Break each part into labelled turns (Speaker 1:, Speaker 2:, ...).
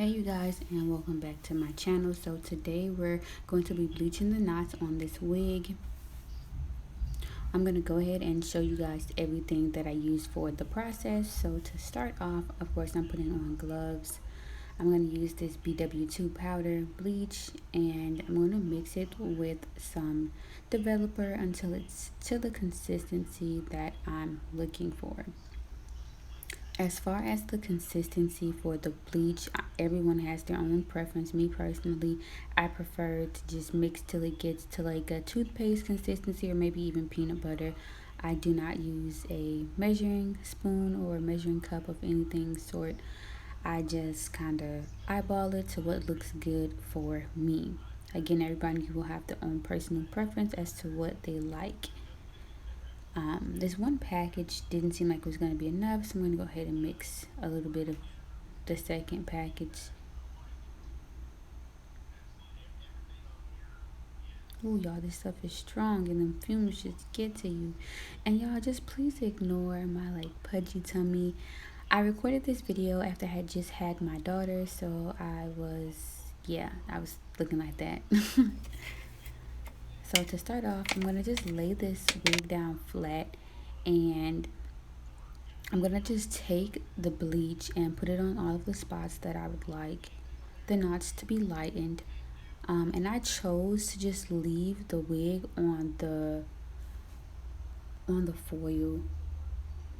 Speaker 1: Hey you guys, and welcome back to my channel. So today we're going to be bleaching the knots on this wig. I'm going to go ahead and show you guys everything that I use for the process. So to start off, of course, I'm putting on gloves. I'm going to use this BW2 powder bleach, and I'm going to mix it with some developer until it's to the consistency that I'm looking for. As far as the consistency for the bleach, everyone has their own preference. Me personally, I prefer to just mix till it gets to like a toothpaste consistency or maybe even peanut butter. I do not use a measuring spoon or a measuring cup of anything sort. I just kind of eyeball it to what looks good for me. Again, everybody will have their own personal preference as to what they like. This one package didn't seem like it was going to be enough, so I'm going to go ahead and mix a little bit of the second package. Oh, y'all, this stuff is strong, and them fumes just get to you. And y'all, just please ignore my like pudgy tummy. I recorded this video after I had just had my daughter, so I was looking like that. So to start off, I'm going to just lay this wig down flat, and I'm going to just take the bleach and put it on all of the spots that I would like the knots to be lightened. And I chose to just leave the wig on the foil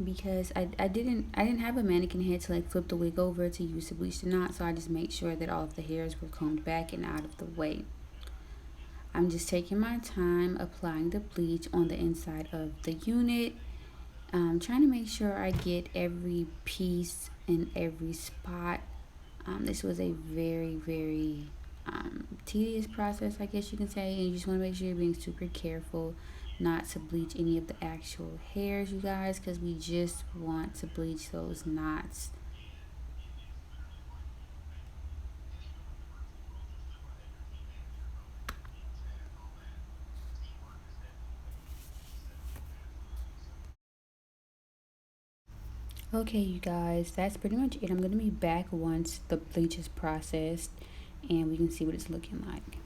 Speaker 1: because I didn't have a mannequin head to like flip the wig over to use to bleach the knot, so I just made sure that all of the hairs were combed back and out of the way. I'm just taking my time applying the bleach on the inside of the unit. Trying to make sure I get every piece in every spot. This was a very tedious process, I guess you can say, and you just want to make sure you're being super careful not to bleach any of the actual hairs, you guys, because we just want to bleach those knots. Okay, you guys, that's pretty much it. I'm going to be back once the bleach is processed and we can see what it's looking like.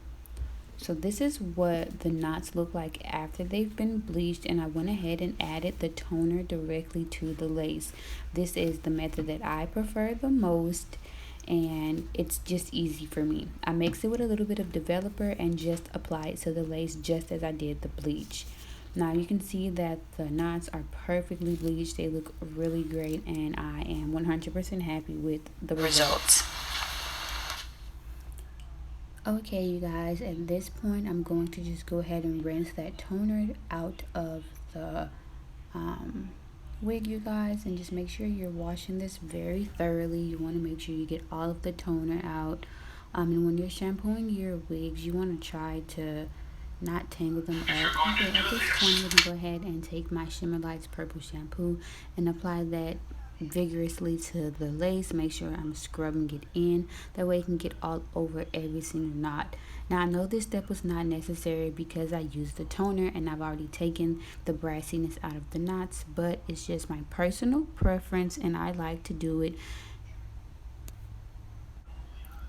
Speaker 1: So this is what the knots look like after they've been bleached, and I went ahead and added the toner directly to the lace. This is the method that I prefer the most, and it's just easy for me. I mix it with a little bit of developer and just apply it to the lace just as I did the bleach. Now you can see that the knots are perfectly bleached. They look really great, and I am 100% happy with the results. Okay, you guys, at this point, I'm going to just go ahead and rinse that toner out of the wig, you guys, and just make sure you're washing this very thoroughly. You want to make sure you get all of the toner out. And when you're shampooing your wigs, you want to try to not tangle them up. Okay, at this point, I'm going to go ahead and take my Shimmer Lights Purple Shampoo and apply that vigorously to the lace. Make sure I'm scrubbing it in, that way it can get all over every single knot. Now I know this step was not necessary because I used the toner and I've already taken the brassiness out of the knots, but it's just my personal preference and I like to do it.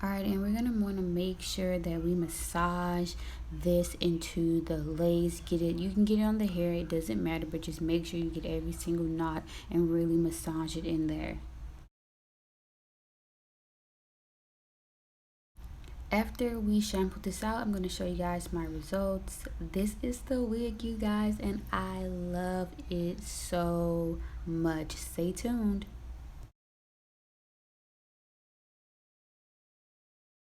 Speaker 1: Alright, and we're gonna want to make sure that we massage this into the lace. You can get it on the hair, it doesn't matter, but just make sure you get every single knot and really massage it in there. After we shampoo this out, I'm going to show you guys my results. This is the wig, you guys, and I love it so much. Stay tuned.